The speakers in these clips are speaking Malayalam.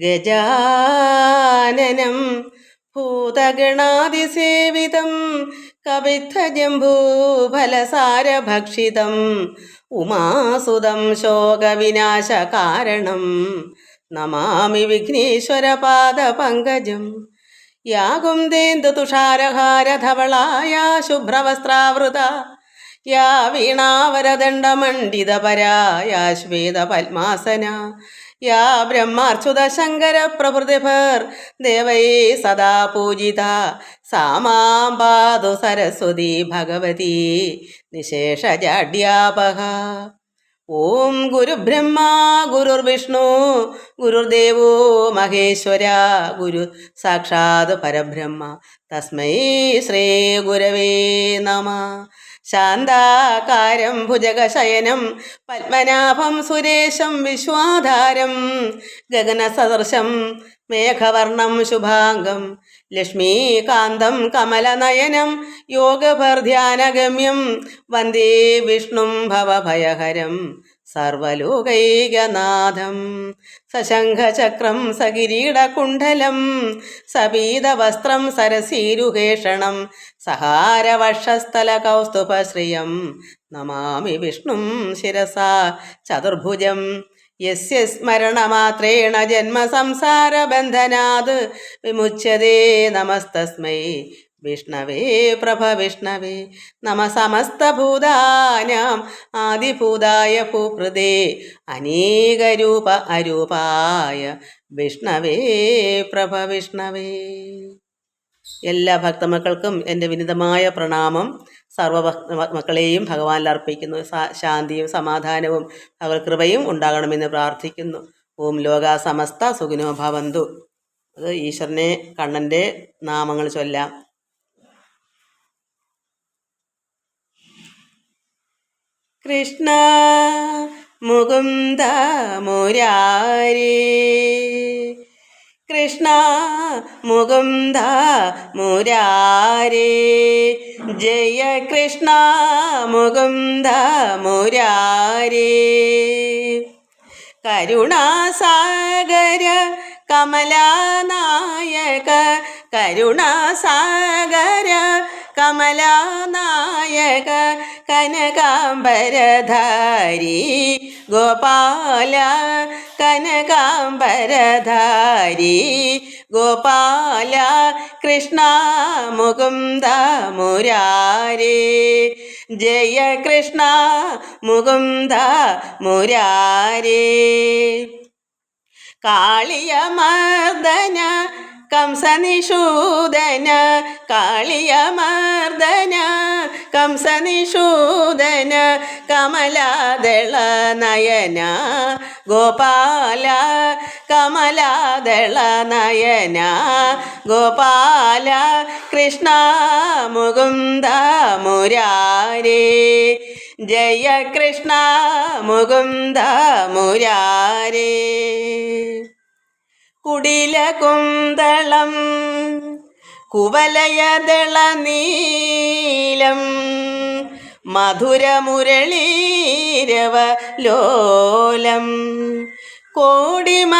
ഗജാനനം ഭൂതഗണാതിസേവിതം കവിദ്ധജംബൂഫലസാരഭക്ഷിതം ഉമാസുതം ശോകവിനാശകാരണം നമാമി വിഘ്നേശ്വരപാദപങ്കജം. യാ കുന്ദേന്ദുതുഷാരഹാരധവളായ ശുഭ്രവസ്ത്രാവൃത യാ വീണാവരദണ്ഡമണ്ഡിതപരാ യാ ശ്വേതപദ്മാസന യാ ബ്രഹ്മാർച്യുതശങ്കരപ്രഭൃതിഭർ ദേവൈ സദാ പൂജിത സാ മാം പാതു സരസ്വതി ഭഗവതി നിശേഷജാഡ്യാപഹ. ഓം ഗുരുബ്രഹ്മ ഗുരുർവിഷ്ണു ഗുരുദേവോ മഹേശ്വര ഗുരു സാക്ഷാത് പരബ്രഹ്മ തസ്മൈ ശ്രീ ഗുരവേ നമഃ. ശാന്താകാരം ഭുജഗശയനം പത്മനാഭം സുരേശം വിശ്വാധാരം ഗഗനസദൃശം മേഘവർണം ശുഭാംഗം ലക്ഷ്മീകാന്തം കമലനയനം യോഗഭർധ്യാനഗമ്യം വന്ദേ വിഷ്ണും ഭവഭയഹരം സർവലോകൈകനാഥം. സശംഖചക്രം സകിരീടകുണ്ഡലം സപീതവസ്ത്രം സരസീരുഹേഷണം സഹാരവക്ഷസ്ഥലകൗസ്തുഭശ്രിയം നമാമി വിഷ്ണും ശിരസാ ചതുർഭുജം. യസ്യ സ്മരണമാത്രേണ ജന്മസംസാരബന്ധനാത് വിമുച്യതേ നമസ്തസ്മൈ വിഷ്ണവേ പ്രഭവിഷ്ണവേ നമ. സമസ്തഭൂതാനാം ആദിഭൂതായ ഭൂകൃതേ അനേകരൂപ അരൂപായ വിഷ്ണവേ പ്രഭവിഷ്ണവേ. എല്ലാ ഭക്തമക്കൾക്കും എൻ്റെ വിനിതമായ പ്രണാമം. സർവ്വമക്കളെയും ഭഗവാനിൽ അർപ്പിക്കുന്നു. ശാന്തിയും സമാധാനവും ഭഗവത്കൃപയും ഉണ്ടാകണമെന്ന് പ്രാർത്ഥിക്കുന്നു. ഓം ലോകാ സമസ്ത സുഖിനോ ഭവന്തു. അത് ഈശ്വരനെ കണ്ണൻ്റെ നാമങ്ങൾ ചൊല്ലാം. കൃഷ്ണ മുകുന്ദ മുരാരേ കൃഷ്ണ മുകുന്ദ മുരാരേ ജയ കൃഷ്ണ മുകുന്ദ മുരാരേ. കരുണാസാഗര കമലാനായക കരുണാസാഗര കമലാനായക കനകാംബരധാരി ഗോപാല കനകാംബരധാരി ഗോപാല കൃഷ്ണ മുകുന്ദ മുരാരേ ജയ കൃഷ്ണ മുകുന്ദ മുരാരേ. കാളിയമർദന കംസനിഷൂദന കാളിയമർദന കംസനിഷൂദന കമലാദള നയന ഗോപാല കമലാദള നയന ഗോപാല കൃഷ്ണ മുകുന്ദ മുരാരേ ജയ കൃഷ്ണ മുകുന്ദ മുരാരേ. കുടിലകുന്തളം കുവലയദളനീലം മധുരമുരളീരവലോലം കോടിമദനധാവണ്യം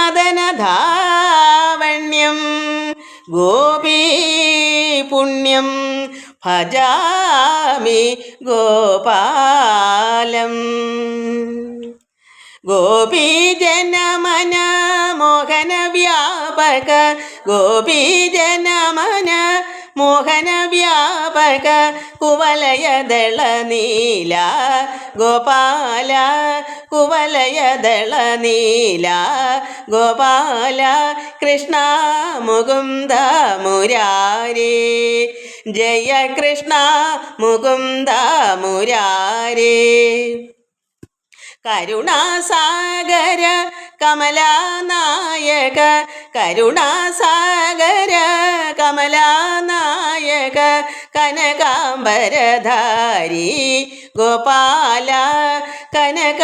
ഗോപീപുണ്യം ഭജാമി ഗോപാലം. ഗോപീജനമന മോഹന വ്യാപക ഗോപീജനമന മോഹന വ്യാപക കുവലയദള നീല ഗോപാല കുവലയദള നീല ഗോപാല കൃഷ്ണ മുകുന്ദ മുരാരേ ജയ കൃഷ്ണ മുകുന്ദ മുരാരേ. കരുണാസാഗര കമലാനായക കരുണാസാഗര കമലാനായക കനകാംബരധാരി ഗോപാല കനകാംബരധാരി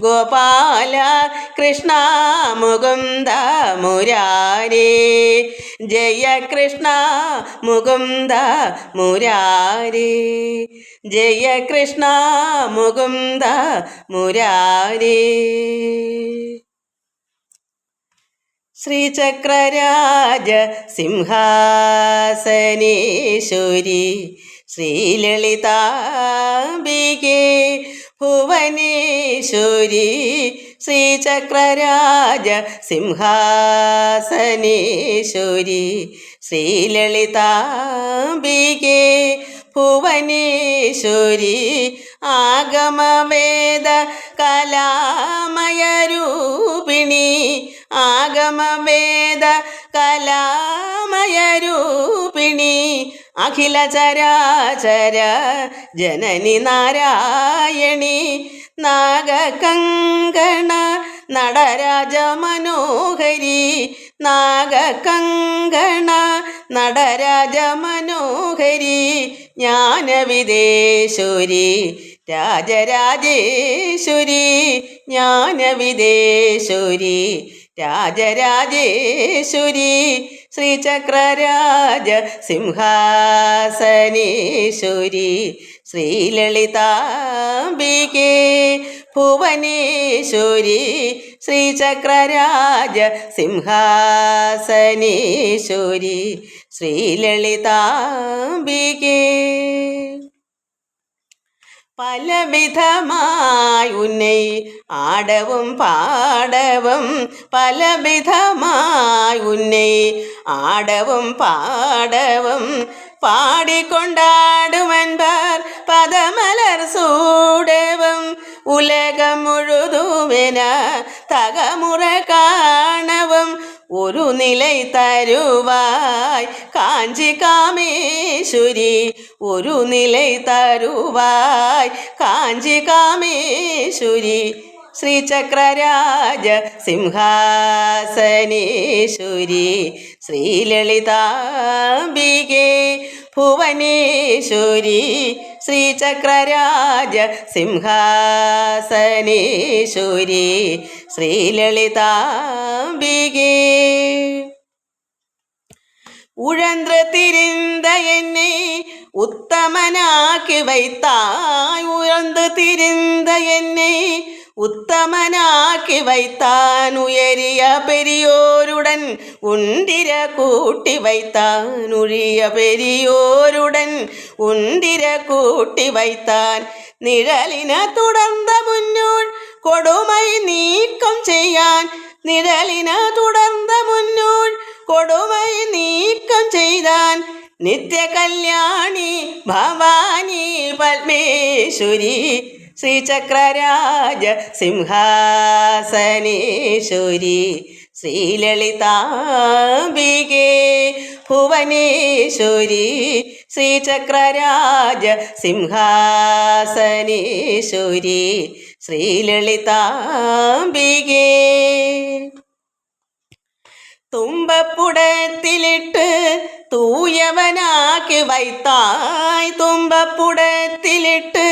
ഗോപാല കൃഷ്ണ മുകുന്ദ മുരാരേ ജയ കൃഷ്ണ മുകുന്ദ മുരാരേ ജയ കൃഷ്ണ മുകുന്ദ മുരാരേ. ശ്രീചക്രരാജ സിംഹാസനേശ്വരി ശ്രീലളിതാംബികേ ഭുവനേശ്വരി ശ്രീചക്രരാജ സിംഹാസനേശ്വരി ശ്രീലളിതാംബികേ ഭുവനേശ്വരി ആഗമവേദ കലാമയരൂപിണി ആഗമവേദ കലാമയരൂപിണി അഖില ചരാചര ജനനി നാരായണി നാഗകങ്കണ നടരാജ മനോഹരി നാഗകങ്കണ നടരാജ മനോഹരി ജ്ഞാനവിദേശ്വരി രാജരാജേശ്വരി ജ്ഞാനവിദേശ്വരി രാജരാജേശ്വരി ശ്രീചക്രരാജ സിംഹാസനേശ്വരി ശ്രീലളിതാംബികേ ഭുവനേശ്വരി ശ്രീചക്രരാജ സിംഹാസനേശ്വരി ശ്രീലളിതാംബികേ പലവിധമായി ഉന്നൈ ആടവും പാടവും പലവിധമായി ഉന്നൈ ആടവും പാടവും പാടിക്കൊണ്ടാടുമൻപാർ പദമലർ സൂടവും ഉലകം മുഴുതുമെന തകമുറ കാണവും ഒരു നിലൈ തരുവായ് കാഞ്ചി കാമേശ്വരി ഒരു നിലൈ തരുവായ് കാഞ്ചി കാമേശ്വരി ശ്രീചക്രരാജ സിംഹാസനേശ്വരി ശ്രീലളിതാംബികേ ഭുവനേശ്വരി ശ്രീചക്രരാജ സിംഹാസനേശ്വരി ശ്രീലളിതാംബികേ ഉഴன்று തിരിந்த என்னை உத்தமனாக்கி வைத்தாய் உழன்று திரிந்த என்னை உத்தமனாக்கி வைத்தான் உயரிய பெரியோருடன் உண்டிர கூட்டி வைத்தான் உரிய பெரியோருடன் உண்டிர கூட்டி வைத்தான் നിഴലിന തുടർന്ന മുന്നോൾ കൊടുമൈ നീക്കം ചെയ്യാൻ നിഴലിന തുടർന്ന മുന്നോൾ കൊടുമൈ നീക്കം ചെയ്താൻ നിത്യ കല്യാണി ഭവാനി പത്മേശ്വരി ശ്രീചക്രരാജ സിംഹാസനേശ്വരി ശ്രീലളിതാംബികേ ഭുവനേശ്വരി ശ്രീചക്രരാജ സിംഹാസനേശ്വരി ശ്രീലളിതാംബികേ തുമ്പപ്പുടത്തിലിട്ട് തൂയവനാക്കി വൈത്തായ് തുമ്പപ്പുടത്തിലിട്ട്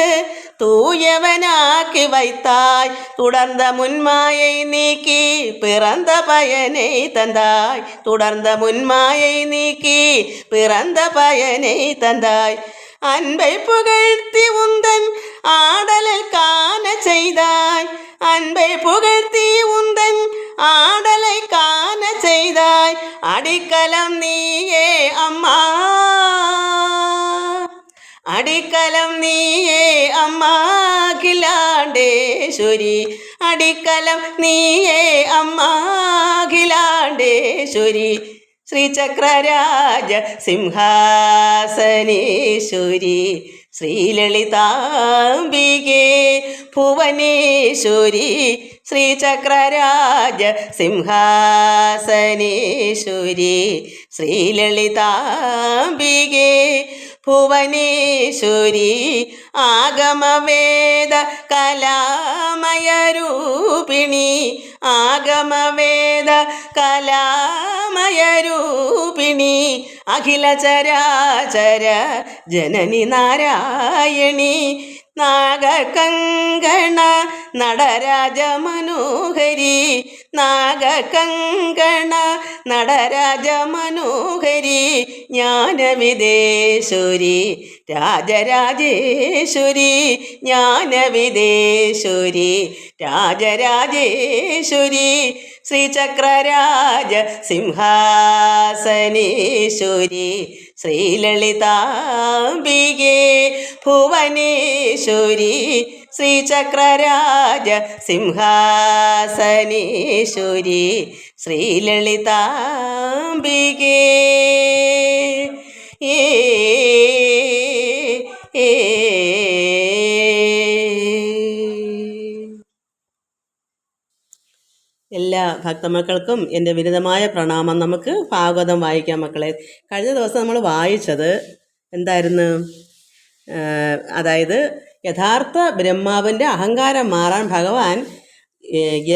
தூயவனாக்கி வைத்தாய் தொடர்ந்த முன்மாயை நீக்கி பிறந்த பயனை தந்தாய் தொடர்ந்த முன்மாயை நீக்கி பிறந்த பயனை தந்தாய் அன்பை புகழ்த்தி உந்தன் ஆடலில் காண செய்தாய் அன்பை புகழ்த்தி உந்தன் ஆடலை காண செய்தாய் அடிக்கலம் நீயே அம்மா അടിക്കലം നീയേ അമ്മ അഖിലാണ്ടേശ്വരി അടിക്കലം നീയേ അമ്മ അഖിലാണ്ടേശ്വരി ശ്രീചക്രരാജ സിംഹാസനേശ്വരി ശ്രീലളിതാംബികേ ഭുവനേശ്വരി ശ്രീചക്രരാജ സിംഹാസനേശ്വരി ശ്രീലളിതാംബികേ ഭുവനേശ്വരി ആഗമവേദ കലാമയരൂപിണി ആഗമവേദ കലാമയരൂപിണി അഖില ചരാചര ജനനി നാരായണി നാഗകങ്കണ നടരാജ മനോഹരി നാഗകങ്കണ നടരാജ മനോഹരി ജ്ഞാനവിദേശ്വരി രാജരാജേശ്വരി ജ്ഞാനവിദേശ്വരി രാജരാജേശ്വരി ശ്രീചക്രരാജ സിംഹാസനേശ്വരി ശ്രീലളിതാംബികേ ഭുവനേശ്വരി ശ്രീചക്രരാജ സിംഹാസനേശ്വരി ശ്രീലളിതാംബികേ ഏ ഏ എല്ലാ ഭക്തമക്കൾക്കും എൻ്റെ വിനീതമായ പ്രണാമം. നമുക്ക് ഭാഗവതം വായിക്കാം മക്കളെ. കഴിഞ്ഞ ദിവസം നമ്മൾ വായിച്ചത് എന്തായിരുന്നു? അതായത് യഥാർത്ഥ ബ്രഹ്മാവിൻ്റെ അഹങ്കാരം മാറാൻ ഭഗവാൻ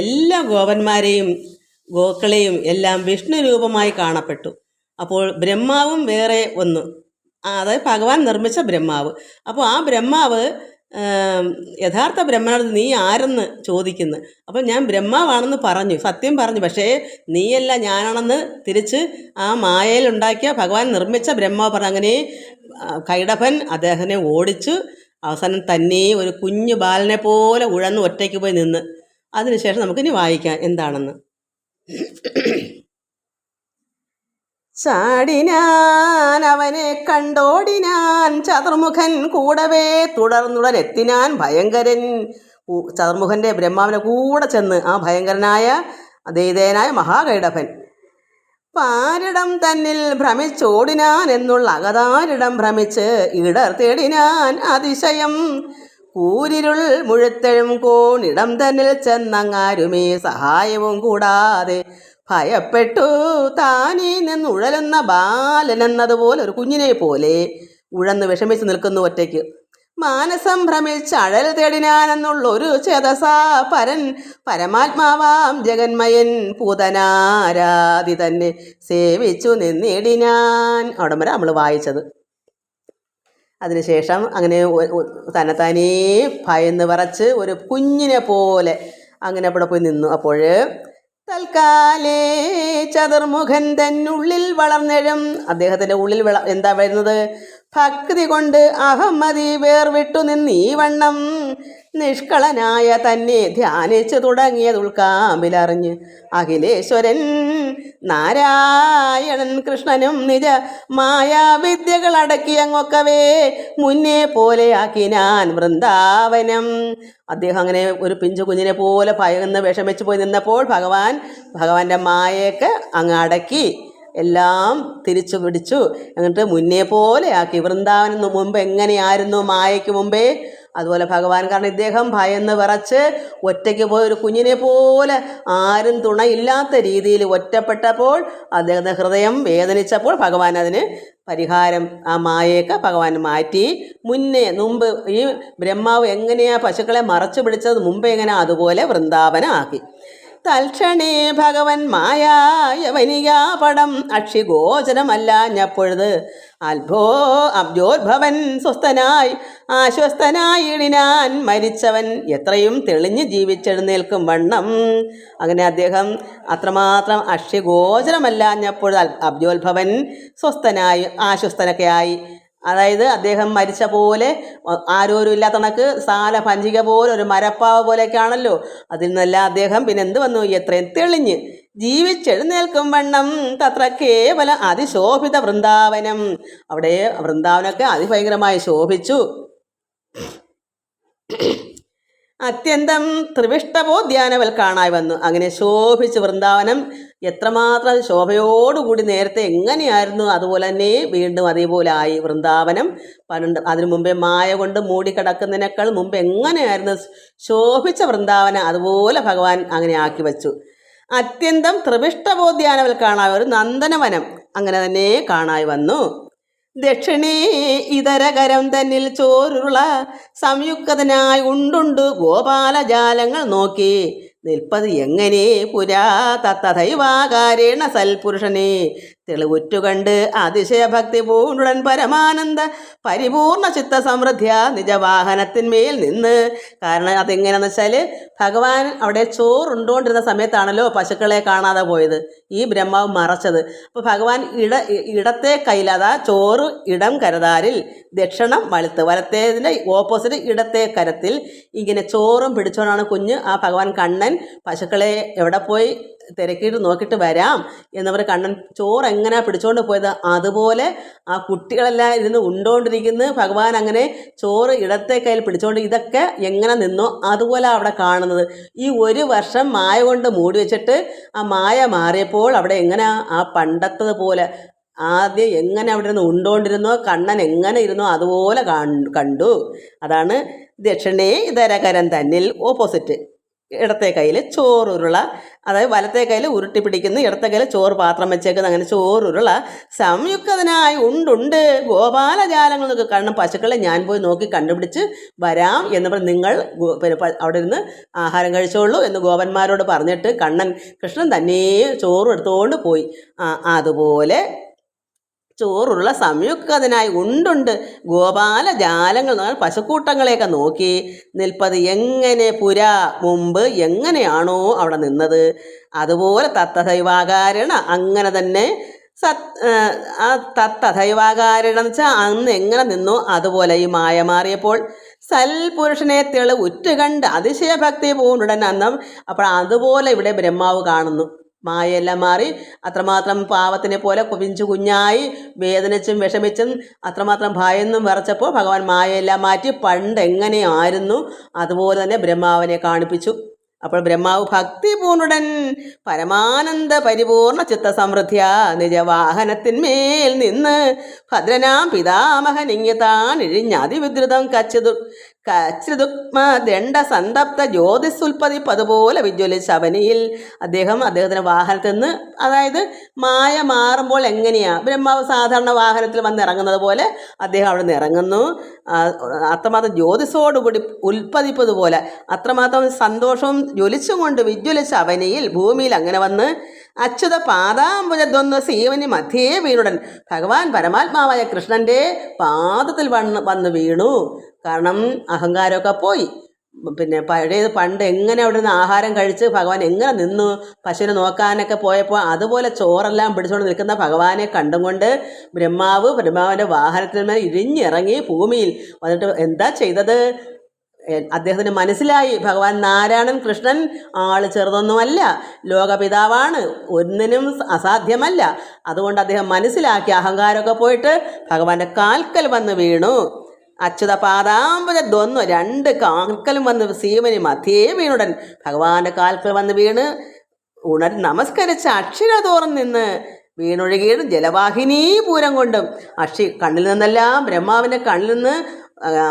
എല്ലാ ഗോപന്മാരെയും ഗോക്കളെയും എല്ലാം വിഷ്ണു രൂപമായി കാണപ്പെട്ടു. അപ്പോൾ ബ്രഹ്മാവും വേറെ ഒന്ന്, അതായത് ഭഗവാൻ നിർമ്മിച്ച ബ്രഹ്മാവ്. അപ്പോൾ ആ ബ്രഹ്മാവ് യഥാർത്ഥ ബ്രഹ്മനോട് നീ ആരെന്ന് ചോദിക്കുന്നു. അപ്പം ഞാൻ ബ്രഹ്മാവാണെന്ന് പറഞ്ഞു, സത്യം പറഞ്ഞു. പക്ഷേ നീയല്ല ഞാനാണെന്ന് തിരിച്ച് ആ മായയിലുണ്ടാക്കിയ ഭഗവാൻ നിർമ്മിച്ച ബ്രഹ്മാവ് പറഞ്ഞു. അങ്ങനെ കൈടഭൻ അദ്ദേഹത്തിനെ ഓടിച്ചു. അവസാനം തന്നെ ഒരു കുഞ്ഞു ബാലനെ പോലെ ഉഴന്ന് ഒറ്റയ്ക്ക് പോയി നിന്ന്. അതിനുശേഷം നമുക്കിനി വായിക്കാം എന്താണെന്ന്. ചാടിനാൻ അവനെ കണ്ടോടിനാൻ ചതുർമുഖൻ കൂടവേ തുടർന്നുടനെത്തിനാൻ ഭയങ്കരൻ. ചതുർമുഖൻ്റെ ബ്രഹ്മാവിനെ കൂടെ ചെന്ന് ആ ഭയങ്കരനായ ദൈതേനായ മഹാകൈടഭൻ പാരിടം തന്നിൽ ഭ്രമിച്ചോടിനാൻ എന്നുള്ള അകതാരിടം ഭ്രമിച്ച് ഇടർ തേടിനാൻ അതിശയം. കൂരിരുൾ മുഴുത്തഴും കോണിടം തന്നിൽ ചെന്നങ്ങാരുമേ സഹായവും കൂടാതെ ഭയപ്പെട്ടു താനീ നിന്ന് ഉഴലുന്ന ബാലനെന്നതുപോലെ ഒരു കുഞ്ഞിനെ പോലെ ഉഴന്ന് വിഷമിച്ച് നിൽക്കുന്നു ഒറ്റയ്ക്ക്. മാനസം ഭ്രമിച്ച് അഴൽ തേടിനാനെന്നുള്ളൊരു ചേതസാ പരൻ പരമാത്മാവാം ജഗന്മയൻ പൂതനാരാധി തന്നെ സേവിച്ചു നിന്നിടിനാൻ. അവിടെ വരെ നമ്മൾ വായിച്ചത്. അതിനുശേഷം അങ്ങനെ തന്നെത്താനേ ഭയന്ന് വിറച്ച് ഒരു കുഞ്ഞിനെ പോലെ അങ്ങനെ അവിടെ പോയി നിന്നു. അപ്പോൾ തൽക്കാലേ ചതുർമുഖൻ തന്നുള്ളിൽ വളർന്നെഴും. അദ്ദേഹത്തിൻ്റെ ഉള്ളിൽ എന്താ വരുന്നത്? ഭക്തി കൊണ്ട് അഹമ്മതി വേർവിട്ടു നിന്നീ വണ്ണം നിഷ്കളനായ തന്നെ ധ്യാനിച്ചു തുടങ്ങിയത് ഉൾക്കാമ്പിലറിഞ്ഞ് അഖിലേശ്വരൻ നാരായണൻ കൃഷ്ണനും നിജ മായാവിദ്യകൾ അടക്കിയങ്ങൊക്കവേ മുന്നേ പോലെ ആക്കിനാൻ വൃന്ദാവനം. അദ്ദേഹം അങ്ങനെ ഒരു പിഞ്ചു കുഞ്ഞിനെ പോലെ ഭയന്ന് വിഷമിച്ച് പോയി നിന്നപ്പോൾ ഭഗവാന്റെ മായയൊക്കെ അങ്ങ് അടക്കി എല്ലാം തിരിച്ചു പിടിച്ചു. എന്നിട്ട് മുന്നേ പോലെ ആക്കി. വൃന്ദാവനം മുമ്പ് എങ്ങനെയായിരുന്നു മായയ്ക്ക് മുമ്പേ, അതുപോലെ ഭഗവാൻ. കാരണം ഇദ്ദേഹം ഭയന്ന് വിറച്ച് ഒറ്റയ്ക്ക് പോയ ഒരു കുഞ്ഞിനെ പോലെ ആരും തുണയില്ലാത്ത രീതിയിൽ ഒറ്റപ്പെട്ടപ്പോൾ അദ്ദേഹത്തിൻ്റെ ഹൃദയം വേദനിച്ചപ്പോൾ ഭഗവാൻ അതിന് പരിഹാരം ആ മായയൊക്കെ ഭഗവാൻ മാറ്റി. മുമ്പ് ഈ ബ്രഹ്മാവ് എങ്ങനെയാണ് പശുക്കളെ മറച്ചു പിടിച്ചത് മുമ്പ് എങ്ങനെയാണ് അതുപോലെ വൃന്ദാവനം ആക്കി. തൽക്ഷണേ ഭഗവൻ മായായവനികാപടം അക്ഷിഗോചരമല്ലാഞ്ഞപ്പോഴത് അബ്ജോദ്ഭവൻ സ്വസ്ഥനായി ആശ്വസ്തനായിടിനാൻ മരിച്ചവൻ എത്രയും തെളിഞ്ഞ് ജീവിച്ചെഴുന്നേൽക്കും വണ്ണം. അങ്ങനെ അദ്ദേഹം അത്രമാത്രം അക്ഷിഗോചരമല്ലാഞ്ഞപ്പോൾ അബ്ജോദ്ഭവൻ സ്വസ്ഥനായി ആശ്വസ്തനൊക്കെ ആയി. അതായത് അദ്ദേഹം മരിച്ച പോലെ ആരോരും ഇല്ലാത്ത കണക്ക് സാല പഞ്ചിക പോലെ ഒരു മരപ്പാവ് പോലെയൊക്കെയാണല്ലോ. അതിൽ നിന്നെല്ലാം അദ്ദേഹം പിന്നെ എന്ത് വന്നു? എത്രയും തെളിഞ്ഞ് ജീവിച്ചെഴുന്നേൽക്കും വണ്ണം തത്ര കേവല അതിശോഭിത വൃന്ദാവനം. അവിടെ വൃന്ദാവനമൊക്കെ അതിഭയങ്കരമായി ശോഭിച്ചു. അത്യന്തം ത്രിവിഷ്ടബോധ്യാനവൽ കാണായി വന്നു. അങ്ങനെ ശോഭിച്ച് വൃന്ദാവനം എത്രമാത്രം ശോഭയോടുകൂടി നേരത്തെ എങ്ങനെയായിരുന്നു അതുപോലെ തന്നെ വീണ്ടും അതേപോലെ ആയി വൃന്ദാവനം. അതിനു മുമ്പേ മായ കൊണ്ട് മൂടിക്കിടക്കുന്നതിനേക്കാൾ മുമ്പ് എങ്ങനെയായിരുന്നു ശോഭിച്ച വൃന്ദാവനം അതുപോലെ ഭഗവാൻ അങ്ങനെ ആക്കി വച്ചു. അത്യന്തം ത്രിവിഷ്ടബോധ്യാനവൽ കാണായി ഒരു നന്ദനവനം അങ്ങനെ തന്നെ കാണായി വന്നു. ദക്ഷിണേ ഇതരകരം തന്നിൽ ചോരുള്ള സംയുക്തനായി ഉണ്ടുണ്ട് ഗോപാലജാലങ്ങൾ നോക്കി നിൽപ്പത് എങ്ങനെ പുരാ തത്തദൈവാകാരേണ സൽപുരുഷനെ തെളിവുറ്റുകണ്ട് അതിശയഭക്തി പൂണ്ടുടൻ പരമാനന്ദ പരിപൂർണ ചിത്ത സമൃദ്ധിയ നിജവാഹനത്തിന്മേൽ നിന്ന്. കാരണം അതെങ്ങനെയാണെന്ന് വെച്ചാൽ ഭഗവാൻ അവിടെ ചോറുണ്ടോണ്ടിരുന്ന സമയത്താണല്ലോ പശുക്കളെ കാണാതെ പോയത്, ഈ ബ്രഹ്മാവ് മറച്ചത്. അപ്പോൾ ഭഗവാൻ ഇടത്തെ കയ്യിൽ, അതാ ചോറ് ഇടം കരതാരിൽ, ദക്ഷിണം വലത്ത്, വലത്തേതിൻ്റെ ഓപ്പോസിറ്റ് ഇടത്തെ കരത്തിൽ ഇങ്ങനെ ചോറും പിടിച്ചോണ്ടാണ് ആ ഭഗവാൻ കണ്ണൻ പശുക്കളെ എവിടെ പോയി തിരക്കിയിട്ട് നോക്കിയിട്ട് വരാം എന്നവർ കണ്ണൻ ചോറ് എങ്ങനെയാണ് പിടിച്ചുകൊണ്ട് പോയത് അതുപോലെ ആ കുട്ടികളെല്ലാം ഇരുന്ന് ഉണ്ടോണ്ടിരിക്കുന്നു. ഭഗവാൻ അങ്ങനെ ചോറ് ഇടത്തെ കയ്യിൽ പിടിച്ചുകൊണ്ട് ഇതൊക്കെ എങ്ങനെ നിന്നോ അതുപോലെ അവിടെ കാണുന്നത്. ഈ ഒരു വർഷം മായ കൊണ്ട് മൂടി വെച്ചിട്ട് ആ മായ മാറിയപ്പോൾ അവിടെ എങ്ങനെ ആ പണ്ടത്തത് പോലെ ആദ്യം എങ്ങനെ അവിടെ നിന്ന് ഉണ്ടോണ്ടിരുന്നോ കണ്ണൻ എങ്ങനെ ഇരുന്നോ അതുപോലെ കണ്ടു. അതാണ് ദക്ഷിണേ ഇതരകരം തന്നിൽ ഓപ്പോസിറ്റ്. ഇടത്തെ കയ്യിൽ ചോറുരുള, അതായത് വലത്തെ കയ്യിൽ ഉരുട്ടി പിടിക്കുന്ന, ഇടത്തെ കയ്യിൽ ചോറ് പാത്രം വെച്ചേക്കുന്ന, അങ്ങനെ ചോറുരുള സംയുക്തനായി ഉണ്ടുണ്ട് ഗോപാലജാലങ്ങൾ എന്നൊക്കെ. കാരണം പശുക്കളെ ഞാൻ പോയി നോക്കി കണ്ടുപിടിച്ച് വരാം എന്നപ്പോൾ നിങ്ങൾ അവിടെ ഇരുന്ന് ആഹാരം കഴിച്ചോളൂ എന്ന് ഗോപന്മാരോട് പറഞ്ഞിട്ട് കൃഷ്ണൻ തന്നെ ചോറ് എടുത്തുകൊണ്ട് പോയി. അതുപോലെ ചോറുള്ള സംയുക്തനായി ഉണ്ടുണ്ട് ഗോപാലജാലങ്ങൾ എന്ന് പറഞ്ഞാൽ പശുക്കൂട്ടങ്ങളെയൊക്കെ നോക്കി നിൽപ്പത് എങ്ങനെ മുമ്പ് എങ്ങനെയാണോ അവിടെ നിന്നത് അതുപോലെ തത്തദൈവാകാരണ അങ്ങനെ തന്നെ ആ തത്തദൈവാകാരണം എന്ന് വെച്ചാൽ അന്ന് എങ്ങനെ നിന്നോ അതുപോലെ ഈ മായ മാറിയപ്പോൾ സൽപുരുഷനെ ഉറ്റുകണ്ട് അതിശയഭക്തി പൂണ്ടുടൻ അന്നം. അപ്പോൾ അതുപോലെ ഇവിടെ ബ്രഹ്മാവ് കാണുന്നു. മായയെല്ലാം മാറി അത്രമാത്രം പാവത്തിനെ പോലെ പിഞ്ചു കുഞ്ഞായി വേദനിച്ചും വിഷമിച്ചും അത്രമാത്രം ഭയന്നും വിറച്ചപ്പോൾ ഭഗവാൻ മായയെല്ലാം മാറ്റി പണ്ട് എങ്ങനെയായിരുന്നു അതുപോലെ തന്നെ ബ്രഹ്മാവിനെ കാണിപ്പിച്ചു. അപ്പോൾ ബ്രഹ്മാവ് ഭക്തി പൂർണ്ണുടൻ പരമാനന്ദ പരിപൂർണ ചിത്തസമൃദ്ധിയ നിജവാഹനത്തിന്മേൽ നിന്ന് ഭദ്രനാം പിതാമഹൻ ഇങ്ങിത്താൻ ഇഴിഞ്ഞതിവിദ്രുതം ദണ്ഡ സന്തപ്ത ജ്യോതിസുൽപ്പതിപ്പതുപോലെ വിജ്വലിച്ച അവനിയിൽ അദ്ദേഹത്തിൻ്റെ വാഹനത്തിൽ നിന്ന്, അതായത് മായ മാറുമ്പോൾ എങ്ങനെയാ ബ്രഹ്മാവ് സാധാരണ വാഹനത്തിൽ വന്ന് ഇറങ്ങുന്നത് പോലെ അദ്ദേഹം അവിടെ നിന്ന് ഇറങ്ങുന്നു. അത്രമാത്രം ജ്യോതിസോടുകൂടി ഉൽപ്പതിപ്പതുപോലെ അത്രമാത്രം സന്തോഷവും ജ്വലിച്ചും കൊണ്ട് വിജ്വലിച്ച അവനിയിൽ ഭൂമിയിൽ അങ്ങനെ വന്ന് അച്യുത പാദാംബുജദ്വന്ദ്വ സീവനി മധ്യേ വീണുടൻ ഭഗവാൻ പരമാത്മാവായ കൃഷ്ണൻ്റെ പാദത്തിൽ വന്ന് വീണു. കാരണം അഹങ്കാരമൊക്കെ പോയി. പിന്നെ പണ്ട് എങ്ങനെ അവിടെ നിന്ന് ആഹാരം കഴിച്ച് ഭഗവാൻ എങ്ങനെ നിന്നു പശുവിനെ നോക്കാനൊക്കെ പോയപ്പോൾ അതുപോലെ ചോറെല്ലാം പിടിച്ചുകൊണ്ട് നിൽക്കുന്ന ഭഗവാനെ കണ്ടും കൊണ്ട് ബ്രഹ്മാവിൻ്റെ വാഹനത്തിൽ നിന്ന് ഇഴിഞ്ഞിറങ്ങി ഭൂമിയിൽ വന്നിട്ട് എന്താ ചെയ്തത്? അദ്ദേഹത്തിന് മനസ്സിലായി ഭഗവാൻ നാരായണൻ കൃഷ്ണൻ ആള് ചെറുതൊന്നുമല്ല, ലോകപിതാവാണ്, ഒന്നിനും അസാധ്യമല്ല. അതുകൊണ്ട് അദ്ദേഹം മനസ്സിലാക്കി അഹങ്കാരമൊക്കെ പോയിട്ട് ഭഗവാന്റെ കാൽക്കൽ വന്ന് വീണു. അച്യുത പാദാംബുജദ്വന്ദ്വ രണ്ട് കാൽക്കലും വന്ന് സീവനി മധ്യേ വീണുടൻ ഭഗവാന്റെ കാൽക്കൽ വന്ന് വീണ് നമസ്കരിച്ച അക്ഷികൾ തോറും നിന്ന് വീണൊഴുകിയും ജലവാഹിനീ പൂരം കൊണ്ടും കണ്ണിൽ നിന്നെല്ലാം ബ്രഹ്മാവിൻ്റെ കണ്ണിൽ നിന്ന്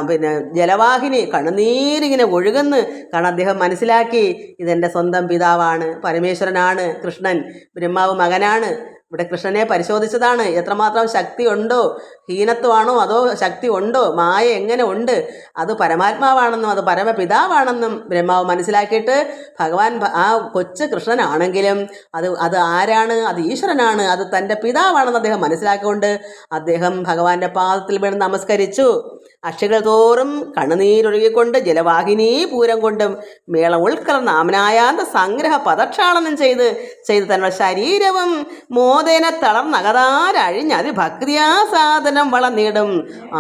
പിന്നെ ജലവാഹിനി കണ്ണുനീരിങ്ങനെ ഒഴുകുന്നു. കാരണം അദ്ദേഹം മനസ്സിലാക്കി ഇതെൻ്റെ സ്വന്തം പിതാവാണ്, പരമേശ്വരനാണ് കൃഷ്ണൻ, ബ്രഹ്മാവ് മകനാണ്. ഇവിടെ കൃഷ്ണനെ പരിശോധിച്ചതാണ്. എത്രമാത്രം ശക്തി ഉണ്ടോ, ഹീനത്വമാണോ അതോ ശക്തി ഉണ്ടോ, മായ എങ്ങനെ ഉണ്ട്, അത് പരമാത്മാവാണെന്നും അത് പരമപിതാവാണെന്നും ബ്രഹ്മാവ് മനസ്സിലാക്കിയിട്ട് ഭഗവാൻ ആ കൊച്ചു കൃഷ്ണനാണെങ്കിലും അത് ആരാണ്, അത് ഈശ്വരനാണ്, അത് തൻ്റെ പിതാവാണെന്ന് അദ്ദേഹം മനസ്സിലാക്കിക്കൊണ്ട് അദ്ദേഹം ഭഗവാന്റെ പാദത്തിൽ വീണ് നമസ്കരിച്ചു. അക്ഷികൾ തോറും കണ്ണുനീരൊഴുകിക്കൊണ്ട് ജലവാഹിനീ പൂരം കൊണ്ടും മേളം ഉൾക്കലർന്ന ആമനായാന്ത സംഗ്രഹ പദക്ഷാളനം ചെയ്ത് തന്റെ ശരീരവും മോദേന തളർന്നകതാരഴിഞ്ഞതി ഭക്തിയാ സാധനം വളർന്നിടും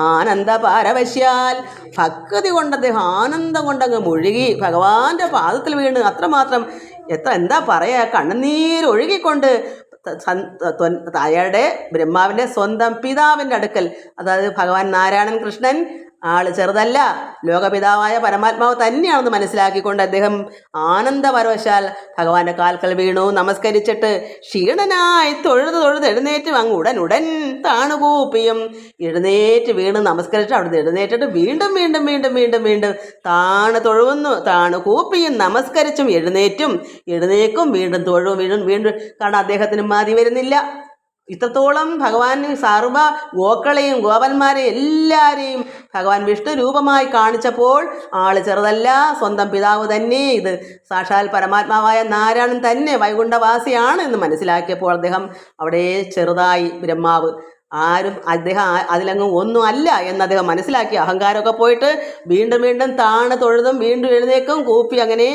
ആനന്ദ പാരവശ്യാൽ. ഭക്തി കൊണ്ട് അദ്ദേഹം ആനന്ദം കൊണ്ടങ്ങ് മുഴുകി ഭഗവാന്റെ പാദത്തിൽ വീണ് അത്രമാത്രം എന്താ പറയുക, കണ്ണുനീരൊഴുകിക്കൊണ്ട് അയാളുടെ ബ്രഹ്മാവിൻ്റെ സ്വന്തം പിതാവിൻ്റെ അടുക്കൽ, അതായത് ഭഗവാൻ നാരായണൻ കൃഷ്ണൻ ആള് ചെറുതല്ല, ലോകപിതാവായ പരമാത്മാവ് തന്നെയാണെന്ന് മനസ്സിലാക്കിക്കൊണ്ട് അദ്ദേഹം ആനന്ദപരവശാൽ ഭഗവാന്റെ കാൽക്കൽ വീണു. നമസ്കരിച്ചിട്ട് ക്ഷീണനായി തൊഴുത് എഴുന്നേറ്റ് അങ്ങ് ഉടൻ താണുകൂപ്പിയും എഴുന്നേറ്റ് വീണ് നമസ്കരിച്ചിട്ട് അവിടെ എഴുന്നേറ്റിട്ട് വീണ്ടും താണ് തൊഴുന്നു, താണ് കൂപ്പിയും നമസ്കരിച്ചും എഴുന്നേക്കും, വീണ്ടും തൊഴും, വീണ്ടും. കാരണം അദ്ദേഹത്തിന് മതി വരുന്നില്ല. ഇത്രത്തോളം ഭഗവാൻ സർവ ഗോക്കളെയും ഗോപന്മാരെയും എല്ലാവരെയും ഭഗവാൻ വിഷ്ണു രൂപമായി കാണിച്ചപ്പോൾ ആള് ചെറുതല്ല, സ്വന്തം പിതാവ് തന്നെ, ഇത് സാക്ഷാൽ പരമാത്മാവായ നാരായണൻ തന്നെ വൈകുണ്ഠവാസിയാണ് എന്ന് മനസ്സിലാക്കിയപ്പോൾ അദ്ദേഹം അവിടെ ചെറുതായി ബ്രഹ്മാവ്. അദ്ദേഹം അതിലങ്ങും ഒന്നും അല്ല എന്ന് അദ്ദേഹം മനസ്സിലാക്കി. അഹങ്കാരമൊക്കെ പോയിട്ട് വീണ്ടും വീണ്ടും താണ് തൊഴുതും വീണ്ടും എഴുന്നേക്കും, കൂപ്പി അങ്ങനെ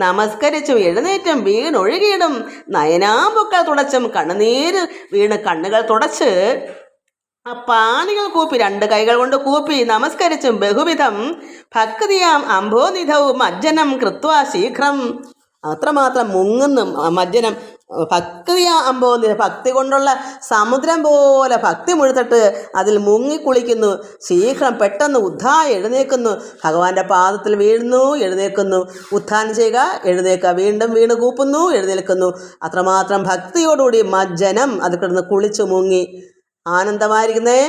നമസ്കരിച്ചും എഴുന്നേറ്റും വീണൊഴുകിയിടും, നയനാമ്പുക്കൾ തുടച്ചും കണ്ണുനീര് വീണ് കണ്ണുകൾ തുടച്ച് ആ പാണികൾ കൂപ്പി 2 കൈകൾ കൊണ്ട് കൂപ്പി നമസ്കരിച്ചും ബഹുവിധം ഭക്തിയാം അംഭോനിധവും മജ്ജനം കൃത്വ ശീഘ്രം. അത്രമാത്രം മുങ്ങുന്നു മജ്ജനം ഭക്തിയാ അംഭോനിധ, ഭക്തി കൊണ്ടുള്ള സമുദ്രം പോലെ ഭക്തി മുഴുത്തിട്ട് അതിൽ മുങ്ങിക്കുളിക്കുന്നു. ശീഘ്രം പെട്ടെന്ന് എഴുന്നേൽക്കുന്നു, ഭഗവാന്റെ പാദത്തിൽ വീഴുന്നു, എഴുന്നേൽക്കുന്നു, ഉത്ഥാനം ചെയ്യുക, എഴുന്നേൽക്കുക, വീണ്ടും വീണ് കൂപ്പുന്നു, എഴുന്നേൽക്കുന്നു. അത്രമാത്രം ഭക്തിയോടുകൂടി മജ്ജനം അത് കിടന്ന് കുളിച്ചു മുങ്ങി ആനന്ദമായിരിക്കുന്നേ.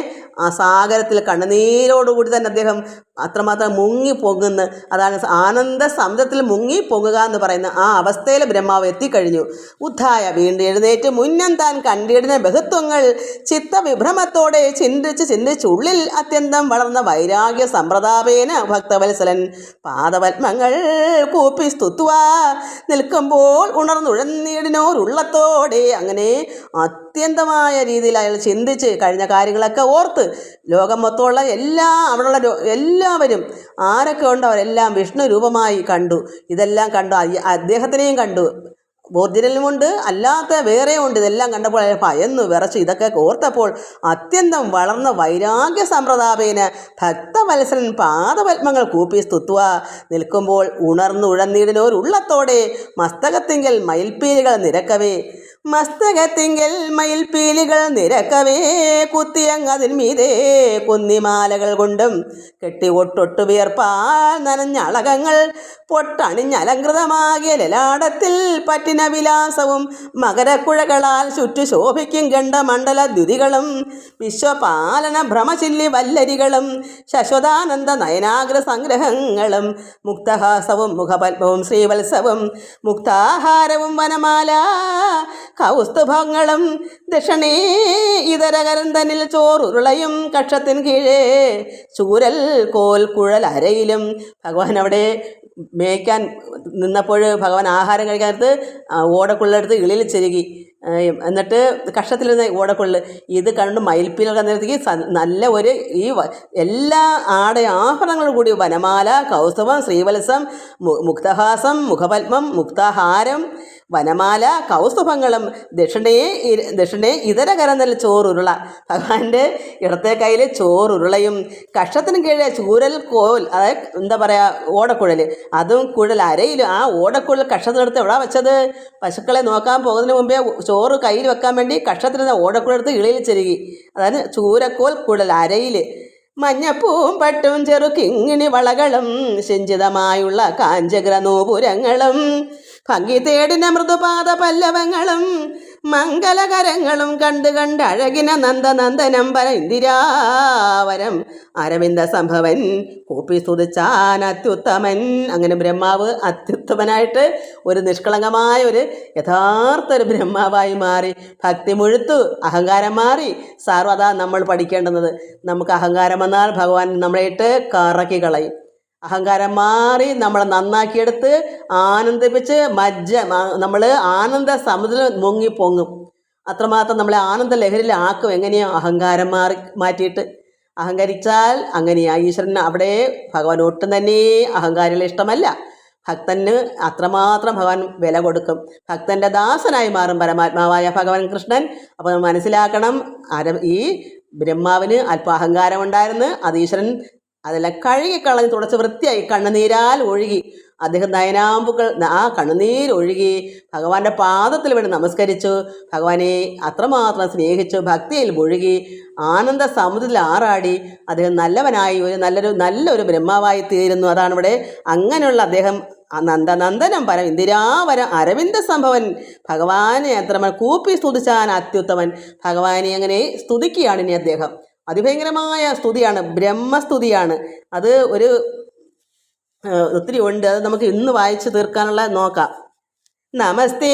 ആ സാഗരത്തിൽ കണ്ണുനീരോടുകൂടി തന്നെ അദ്ദേഹം അത്രമാത്രം മുങ്ങി പൊങ്ങുന്നു. അതാണ് ആനന്ദ സമുദ്രത്തിൽ മുങ്ങി പൊങ്ങുക എന്ന് പറയുന്ന ആ അവസ്ഥയിൽ ബ്രഹ്മാവ് എത്തിക്കഴിഞ്ഞു. ഉദ്ധായ വീണ്ടും എഴുന്നേറ്റ് മുന്നം താൻ കണ്ടിടുന്ന ബഹുത്വങ്ങൾ ചിത്തവിഭ്രമത്തോടെ ചിന്തിച്ച് ഉള്ളിൽ അത്യന്തം വളർന്ന വൈരാഗ്യ സമ്പ്രതാപേന ഭക്തവത്സലൻ പാദപത്മങ്ങൾ കൂപ്പി സ്തുത്വാ നിൽക്കുമ്പോൾ ഉണർന്നുഴന്നീടിനോരുള്ളത്തോടെ അങ്ങനെ അത്യന്തമായ രീതിയിൽ അയാൾ ചിന്തിച്ച് കഴിഞ്ഞ കാര്യങ്ങളൊക്കെ ഓർത്ത് ലോകം മൊത്തമുള്ള അവിടെയുള്ള എല്ലാവരും ആരൊക്കെ ഉണ്ടോ അവരെല്ലാം വിഷ്ണു രൂപമായി കണ്ടു. ഇതെല്ലാം കണ്ടു, അദ്ദേഹത്തിനെയും കണ്ടു, ഒറിജിനലുമുണ്ട് അല്ലാത്ത വേറെ ഉണ്ട്. ഇതെല്ലാം കണ്ടപ്പോൾ അയാൾ ഭയന്നു വിറച്ചു. ഇതൊക്കെ ഓർത്തപ്പോൾ അത്യന്തം വളർന്ന വൈരാഗ്യ സമ്പ്രതാപേന ഭക്തവത്സലൻ പാദപത്മങ്ങൾ കൂപ്പി സ്തുത്വ നിൽക്കുമ്പോൾ ഉണർന്നുഴന്നീടിനോരുള്ളത്തോടെ മസ്തകത്തിങ്കൽ മയിൽപ്പീലികൾ നിരക്കവേ കുത്തിയങ്ങതിൽ മീതേ കുന്നിമാലകൾ കൊണ്ടും കെട്ടി ഒട്ടൊട്ടു വിയർപ്പാൽ നനഞ്ഞളകങ്ങൾ പൊട്ടണിഞ്ഞലങ്കൃതമാകിയ ലലാടത്തിൽ പറ്റിന വിലാസവും മകരക്കുഴകളാൽ ചുറ്റു ശോഭിക്കും ഗണ്ഡമണ്ഡല ദ്യുതികളും വിശ്വപാലന ഭ്രമശില്ലി വല്ലരികളും ശശ്വതാനന്ദ നയനാഗ്ര സംഗ്രഹങ്ങളും മുക്തഹാസവും മുഖപത്മവും ശ്രീവത്സവും മുക്താഹാരവും വനമാല കൗസ്തുഭങ്ങളും ദക്ഷിണേ ഇതരകരം തന്നിൽ ചോറുരുളയും കക്ഷത്തിന് കീഴേ ചൂരൽ കോൽ കുഴൽ അരയിലും. ഭഗവാൻ അവിടെ മേയ്ക്കാൻ നിന്നപ്പോൾ ഭഗവാൻ ആഹാരം കഴിക്കാനടുത്ത് ഓടക്കുള്ളെടുത്ത് ഇളിയിൽ ചെരുകി, എന്നിട്ട് കക്ഷത്തിലിരുന്ന ഓടക്കുള്ള് ഇത് കണ്ട് മയിൽപ്പീലൊക്കെ നേരത്തേക്ക് നല്ല ഒരു ഈ എല്ലാ ആഭരണങ്ങളും കൂടി വനമാല കൗസ്തുഭം ശ്രീവത്സം മുക്തഹാസം മുഖപത്മം മുക്താഹാരം വനമാല കൗസ്തുഭങ്ങളും ദക്ഷിണേ ഇതര കരന്തൽ ചോറുരുള. ഭഗവാന്റെ ഇടത്തെ കയ്യിൽ ചോറുരുളയും കക്ഷത്തിന് കീഴെ ചൂരൽ കോൽ, അതായത് എന്താ പറയുക ഓടക്കുഴൽ, അതും കുഴൽ അരയിലും. ആ ഓടക്കുഴൽ കക്ഷത്തിനെടുത്ത് എവിടെ വെച്ചത്? പശുക്കളെ നോക്കാൻ പോകുന്നതിന് മുമ്പേ ചോറ് കയ്യിൽ വെക്കാൻ വേണ്ടി കക്ഷത്തിരുന്ന ഓടക്കുഴലെടുത്ത് ഇളയിൽ ചെരുകി. അതാണ് ചൂരക്കോൽ കുഴൽ അരയിൽ. മഞ്ഞപ്പൂവും പട്ടും ചെറുകിങ്ങിണി വളകളും സിഞ്ചിതമായുള്ള കാഞ്ചഗ്ര നൂപുരങ്ങളും ഭംഗി തേടിന മൃദുപാദ പല്ലവങ്ങളും മംഗലകരങ്ങളും കണ്ട് അഴകിന നന്ദനന്ദനം പര ഇന്ദിരാവരം അരവിന്ദ സംഭവൻ കൂപ്പി സ്തുതിച്ചാൻ അത്യുത്തമൻ. അങ്ങനെ ബ്രഹ്മാവ് അത്യുത്തമനായിട്ട് ഒരു നിഷ്കളങ്കമായ ഒരു യഥാർത്ഥ ഒരു ബ്രഹ്മാവായി മാറി. ഭക്തി മുഴുത്തു, അഹങ്കാരം മാറി. സർവ്വതാ നമ്മൾ പഠിക്കേണ്ടുന്നത്, നമുക്ക് അഹങ്കാരം വന്നാൽ ഭഗവാൻ നമ്മളെ ഇട്ട് കറക്കി കളയും. അഹങ്കാരം മാറി നമ്മളെ നന്നാക്കിയെടുത്ത് ആനന്ദിപ്പിച്ച് നമ്മൾ ആനന്ദ സമുദ്രം മുങ്ങിപ്പൊങ്ങും. അത്രമാത്രം നമ്മളെ ആനന്ദ ലഹരിയിലാക്കും. എങ്ങനെയോ അഹങ്കാരം മാറ്റിയിട്ട്. അഹങ്കരിച്ചാൽ അങ്ങനെയാ ഈശ്വരന് അവിടെ ഭഗവാൻ ഒട്ടും തന്നെ അഹങ്കാരികളെ ഇഷ്ടമല്ല. ഭക്തന് അത്രമാത്രം ഭഗവാൻ വില കൊടുക്കും. ഭക്തൻ്റെ ദാസനായി മാറും പരമാത്മാവായ ഭഗവാൻ കൃഷ്ണൻ. അപ്പോൾ മനസ്സിലാക്കണം, ഈ ബ്രഹ്മാവിന് അല്പം അഹങ്കാരം ഉണ്ടായിരുന്നു. അത് ഈശ്വരൻ അതെല്ലാം കഴുകിക്കളഞ്ഞ് തുടച്ച് വൃത്തിയായി കണ്ണുനീരാൽ ഒഴുകി. അദ്ദേഹം നയനാമ്പുകൾ ആ കണ്ണുനീരൊഴുകി ഭഗവാന്റെ പാദത്തിൽ വീണ് നമസ്കരിച്ചു. ഭഗവാനെ അത്രമാത്രം സ്നേഹിച്ചു, ഭക്തിയിൽ മുഴുകി ആനന്ദ സമുദ്രത്തിൽ ആറാടി. അദ്ദേഹം നല്ലവനായി നല്ലൊരു ബ്രഹ്മാവായി തീരുന്നു. അതാണ് ഇവിടെ. അങ്ങനെയുള്ള അദ്ദേഹം നന്ദനന്ദനം പരം ഇന്ദിരാവരം അരവിന്ദ സംഭവൻ ഭഗവാനെ അത്ര കൂപ്പി സ്തുതിച്ചാൻ അത്യുത്തമൻ. ഭഗവാനെ അങ്ങനെ സ്തുതിക്കുകയാണ് ഇനി അദ്ദേഹം. അതിഭയങ്കരമായ സ്തുതിയാണ്, ബ്രഹ്മസ്തുതിയാണ്. അത് ഒത്തിരി ഉണ്ട്. അത് നമുക്ക് ഇന്ന് വായിച്ച് തീർക്കാനുള്ള നോക്കാം. നമസ്തേ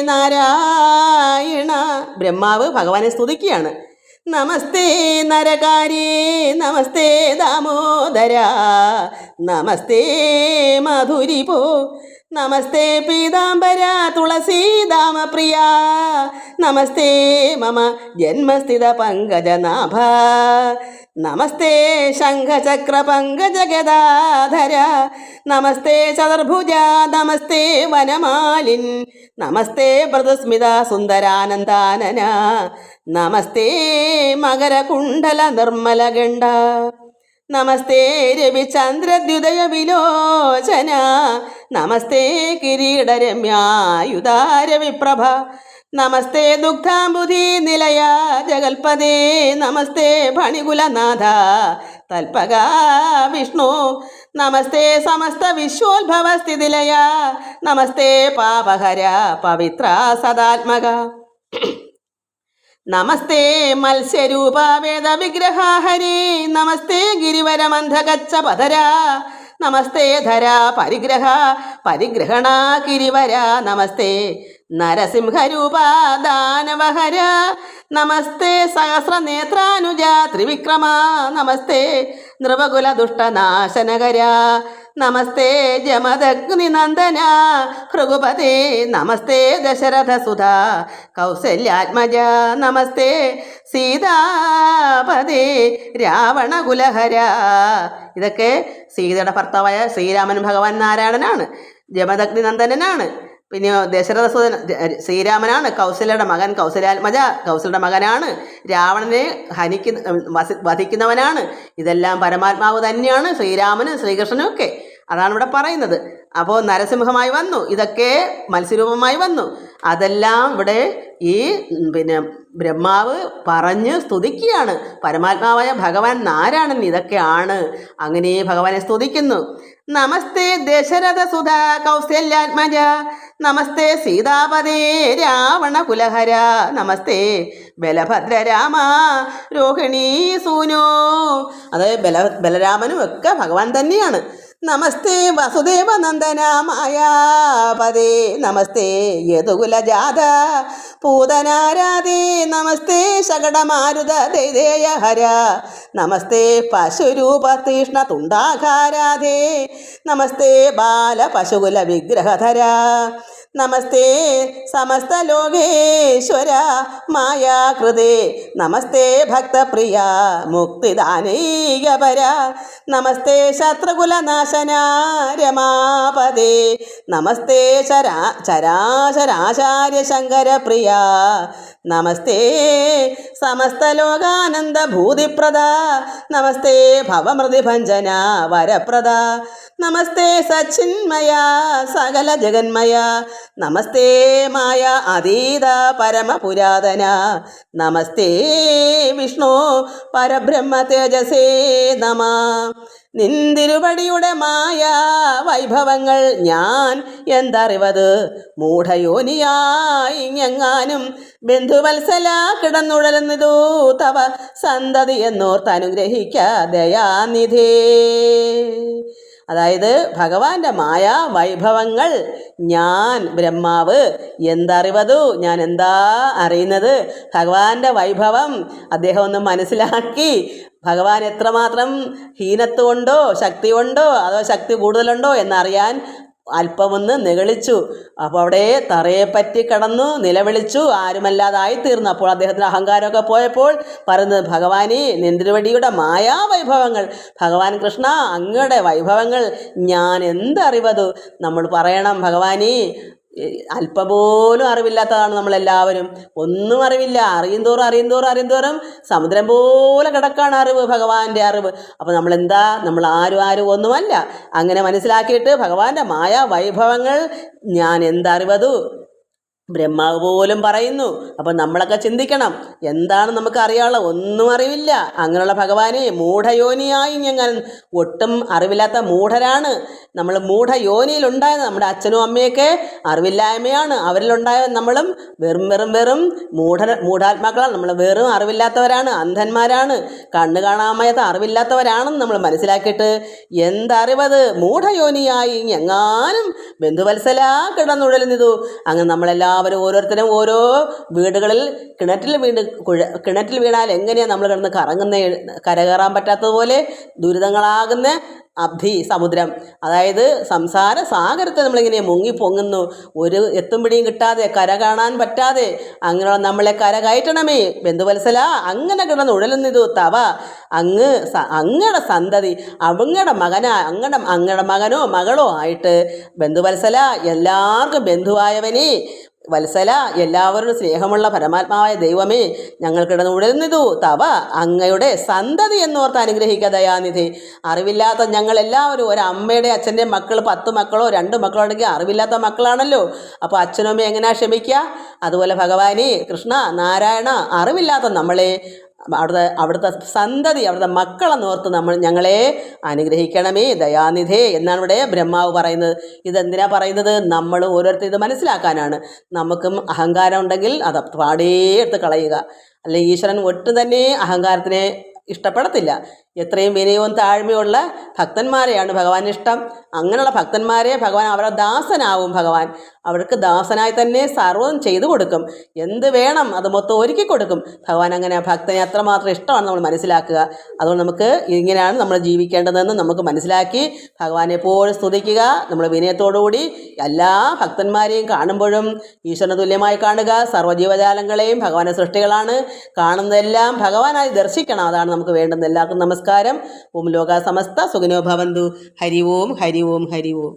നാരായണ. ബ്രഹ്മാവ് ഭഗവാനെ സ്തുതിക്കുകയാണ്. നമസ്തേ നരകാരി നമസ്തേ ദാമോദര നമസ്തേ മധുരിപോ നമസ്തേ പീതാംബര തുളസീദാമപ്രിയ നമസ്തേ മമ ജന്മസ്ഥിത പങ്കജനാഭ നമസ്തേ ശംഖചക്ര പങ്കജഗദാധര നമസ്തേ ചതുർഭുജ നമസ്തേ വനമാലിൻ നമസ്തേ മൃദുസ്മിത സുന്ദരാനന്ദാനന നമസ്തേ മകരകുണ്ഡല നിർമ്മലഗണ്ഡ നമസ്തേ രവിചന്ദ്രദ്യുദയ വിലോചന നമസ്തേ കിരീടരമ്യായുധാര വിപ്രഭ നമസ്തേ ദുഗ്ധാംബുധി നിലയ ജഗൽപദേ നമസ്തേ ഫണികുലനാഥ തൽപക വിഷ്ണു നമസ്തേ സമസ്ത വിശ്വോത്ഭവ സ്ഥിതിലയ നമസ്തേ പാപഹര പവിത്ര സദാത്മക നമസ്തേ മത്സ്യരൂപ വേദ വിഗ്രഹാഹരി നമസ്തേ ഗിരിവരമന്ധഗച്ഛ പധര നമസ്തേ ധര പരിഗ്രഹ പരിഗ്രഹണ ഗിരിവര നമസ്തേ നരസിംഹരൂപ ദാനവഹര നമസ്തേ സഹസ്രനേത്രാനുജ ത്രിവിക്രമ നമസ്തേ നൃപകുല ദുഷ്ടനാശനകര നമസ്തേ ജമദഗ്നിനന്ദന ഭൃഗുപതേ നമസ്തേ ദശരഥസുധ കൗസല്യാത്മജ നമസ്തേ സീതാപതേ രാവണകുലഹര. ഇതൊക്കെ സീതയുടെ ഭർത്താവായ ശ്രീരാമൻ ഭഗവാൻ നാരായണനാണ്, ജമദഗ്നിനന്ദനാണ്. പിന്നെ ദശരഥസുതൻ ശ്രീരാമനാണ്, കൗസല്യയുടെ മകൻ കൗസല്യാത്മജ കൗസല്യയുടെ മകനാണ്, രാവണനെ വധിക്കുന്നവനാണ്. ഇതെല്ലാം പരമാത്മാവ് തന്നെയാണ്, ശ്രീരാമനും ശ്രീകൃഷ്ണനും ഒക്കെ. അതാണ് ഇവിടെ പറയുന്നത്. അപ്പോൾ നരസിംഹമായി വന്നു, ഇതൊക്കെ മത്സ്യരൂപമായി വന്നു. അതെല്ലാം ഇവിടെ ഈ ബ്രഹ്മാവ് പറഞ്ഞ് സ്തുതിക്കുകയാണ്. പരമാത്മാവായ ഭഗവാൻ നാരായണൻ ഇതൊക്കെയാണ്. അങ്ങനെ ഭഗവാനെ സ്തുതിക്കുന്നു. നമസ്തേ ദശരഥസുധ കൗസല്യാത്മജ നമസ്തേ സീതാപതേ രാവണകുലഹര നമസ്തേ ബലഭദ്ര രാമ രോഹിണീ സൂനോ. അതായത് ബലരാമനും ഒക്കെ ഭഗവാൻ തന്നെയാണ്. നമസ്തേ വസുദേവ നന്ദന മായാപദേ നമസ്തേ യദുകുലജാത പൂതനാരാധേ നമസ്തേ ശകടമാരുത ദൈദേയ ഹര നമസ്തേ പശുരൂപ തീഷ്ണ തുണ്ടാഘാരാധേ നമസ്തേ ബാല പശുകുല വിഗ്രഹധര നമസ്തേ സമസ്തലോകേശ്വര മായാകൃതേ നമസ്തേ ഭക്തപ്രിയ മുക്തിദാനൈകപര നമസ്തേ ശത്രുകുലനാശന രമാപദേ നമസ്തേ ചരാചരാചാര്യ ശങ്കരപ്രിയ നമസ്തേ സമസ്തലോകാനന്ദ ഭൂതിപ്രദ നമസ്തേ ഭവമൃതിഭഞ്ജന വരപ്രദ നമസ്തേ സച്ചിന്മയ സകല ജഗന്മയ നമസ്തേ മായ അതീത പരമപുരാതന നമസ്തേ വിഷ്ണു പരബ്രഹ്മ തേജസേ നമ. നിന്തിരുപടിയുടെ മായ വൈഭവങ്ങൾ ഞാൻ എന്തറിവത് മൂഢയോനിയായി ഞെങ്ങാനും ബന്ധുവത്സല കിടന്നുഴലുന്നതു തവ സന്തതി എന്നോർത്തനുഗ്രഹിക്ക ദയാനിധേ. അതായത് ഭഗവാന്റെ മായാ വൈഭവങ്ങൾ ഞാൻ ബ്രഹ്മാവ് എന്തറിവതു, ഞാൻ എന്താ അറിയുന്നത്? ഭഗവാന്റെ വൈഭവം അദ്ദേഹം ഒന്ന് മനസ്സിലാക്കി ഭഗവാൻ എത്രമാത്രം ഹീനത്വമുണ്ടോ ശക്തി ഉണ്ടോ അതോ ശക്തി കൂടുതലുണ്ടോ എന്നറിയാൻ അല്പമൊന്ന് നിഗളിച്ചു. അപ്പോൾ അവിടെ തറയെപ്പറ്റി കടന്നു നിലവിളിച്ചു, ആരുമല്ലാതായി തീർന്നു. അപ്പോൾ അദ്ദേഹത്തിന് അഹങ്കാരമൊക്കെ പോയപ്പോൾ പറയുന്നത്, ഭഗവാനെ നിന്തിരുവടിയുടെ മായാവൈഭവങ്ങൾ, ഭഗവാൻ കൃഷ്ണ അങ്ങയുടെ വൈഭവങ്ങൾ ഞാൻ എന്തറിവതു? നമ്മൾ പറയണം, ഭഗവാനെ അല്പം പോലും അറിവില്ലാത്തതാണ് നമ്മളെല്ലാവരും. ഒന്നും അറിവില്ല. അറിയുന്തോറും സമുദ്രം പോലെ കിടക്കാണ് അറിവ്, ഭഗവാന്റെ അറിവ്. അപ്പോൾ നമ്മൾ ആരും ഒന്നുമല്ല. അങ്ങനെ മനസ്സിലാക്കിയിട്ട് ഭഗവാന്റെ മായാ വൈഭവങ്ങൾ ഞാൻ എന്തറിവതു ബ്രഹ്മാവ് പോലും പറയുന്നു. അപ്പം നമ്മളൊക്കെ ചിന്തിക്കണം, എന്താണ് നമുക്ക് അറിയാനുള്ള? ഒന്നും അറിവില്ല. അങ്ങനെയുള്ള ഭഗവാനെ മൂഢയോനിയായി ഞങ്ങൾ ഒട്ടും അറിവില്ലാത്ത മൂഢരാണ് നമ്മൾ. മൂഢയോനിയിലുണ്ടായത് നമ്മുടെ അച്ഛനും അമ്മയൊക്കെ അറിവില്ലായ്മയാണ്. അവരിലുണ്ടായ നമ്മളും വെറും മൂഢാത്മാക്കളാണ്. നമ്മൾ വെറും അറിവില്ലാത്തവരാണ്, അന്ധന്മാരാണ്, കണ്ണു കാണാമയത്ത അറിവില്ലാത്തവരാണെന്ന് നമ്മൾ മനസ്സിലാക്കിയിട്ട് എന്തറിവത് മൂഢയോനിയായി എങ്ങാനും ബന്ധുവത്സല കിടന്നുഴലുന്നിതു. അങ്ങനെ നമ്മളെല്ലാവരും ഓരോരുത്തരും ഓരോ വീടുകളിൽ കിണറ്റിൽ വീണാൽ എങ്ങനെയാണ് നമ്മൾ കിടന്ന് കരകയറാൻ പറ്റാത്തതുപോലെ ദുരിതങ്ങളാകുന്ന സമുദ്രം, അതായത് സംസാര സാഗരത്തെ നമ്മളിങ്ങനെ മുങ്ങിപ്പൊങ്ങുന്നു. ഒരു എത്തും പിടിയും കിട്ടാതെ കര കാണാൻ പറ്റാതെ അങ്ങനെയുള്ള നമ്മളെ കര കയറ്റണമേ ബന്ധുവത്സല. അങ്ങനെ കിടന്ന് ഉഴലുന്നിതു തവ അങ്ങയുടെ സന്തതി, അങ്ങയുടെ മകനോ മകളോ ആയിട്ട് ബന്ധുവത്സല, എല്ലാവർക്കും ബന്ധുവായവനെ വത്സല, എല്ലാവരോടും സ്നേഹമുള്ള പരമാത്മാവായ ദൈവമേ, ഞങ്ങൾ കിടന്ന് ഉഴലുന്നിതു തവ അങ്ങയുടെ സന്തതി എന്നോർത്ത് അനുഗ്രഹിക്കുക ദയാനിധി. അറിവില്ലാത്ത ഞങ്ങൾ എല്ലാവരും ഒരമ്മയുടെ അച്ഛൻ്റെ മക്കൾ 10 മക്കളോ 2 മക്കളോ ഉണ്ടെങ്കിൽ അറിവില്ലാത്ത മക്കളാണല്ലോ. അപ്പോൾ അച്ഛനും അമ്മയും എങ്ങനെയാ ക്ഷമിക്കുക? അതുപോലെ ഭഗവാനെ കൃഷ്ണ നാരായണ, അറിവില്ലാത്ത നമ്മളെ അവിടുത്തെ സന്തതി, അവിടുത്തെ മക്കളെന്നോർത്ത് ഞങ്ങളെ അനുഗ്രഹിക്കണമേ ദയാനിധേ എന്നാണ് ഇവിടെ ബ്രഹ്മാവ് പറയുന്നത്. ഇതെന്തിനാ പറയുന്നത്? നമ്മൾ ഓരോരുത്തരും ഇത് മനസ്സിലാക്കാനാണ്. നമുക്കും അഹങ്കാരം ഉണ്ടെങ്കിൽ അത് പാടേ എടുത്ത് കളയുക. അല്ലെങ്കിൽ ഈശ്വരൻ ഒട്ടും തന്നെ അഹങ്കാരത്തിനെ ഇഷ്ടപ്പെടത്തില്ല. എത്രയും വിനയവും താഴ്മയുള്ള ഭക്തന്മാരെയാണ് ഭഗവാൻ ഇഷ്ടം. അങ്ങനെയുള്ള ഭക്തന്മാരെ ഭഗവാൻ അവരുടെ ദാസനാവും. ഭഗവാൻ അവർക്ക് ദാസനായി തന്നെ സർവ്വം ചെയ്തു കൊടുക്കും. എന്ത് വേണം അത് മൊത്തം ഒരുക്കി കൊടുക്കും ഭഗവാൻ. അങ്ങനെ ഭക്തനെ അത്രമാത്രം ഇഷ്ടമാണ് നമ്മൾ മനസ്സിലാക്കുക. അതുകൊണ്ട് നമുക്ക് ഇങ്ങനെയാണ് നമ്മൾ ജീവിക്കേണ്ടതെന്ന് നമുക്ക് മനസ്സിലാക്കി ഭഗവാനെ എപ്പോഴും സ്തുതിക്കുക. നമ്മൾ വിനയത്തോടുകൂടി എല്ലാ ഭക്തന്മാരെയും കാണുമ്പോഴും ഈശ്വരന് തുല്യമായി കാണുക. സർവ്വജീവജാലങ്ങളെയും ഭഗവാന്റെ സൃഷ്ടികളാണ്, കാണുന്നതെല്ലാം ഭഗവാനായി ദർശിക്കണം. അതാണ് നമുക്ക് വേണ്ടുന്നത്. എല്ലാവർക്കും നമസ്കാരം. ഓം ലോകാ സമസ്ത സുഖിനോ ഭവന്തു. ഹരി ഓം ഹരി ഓം ഹരി ഓം.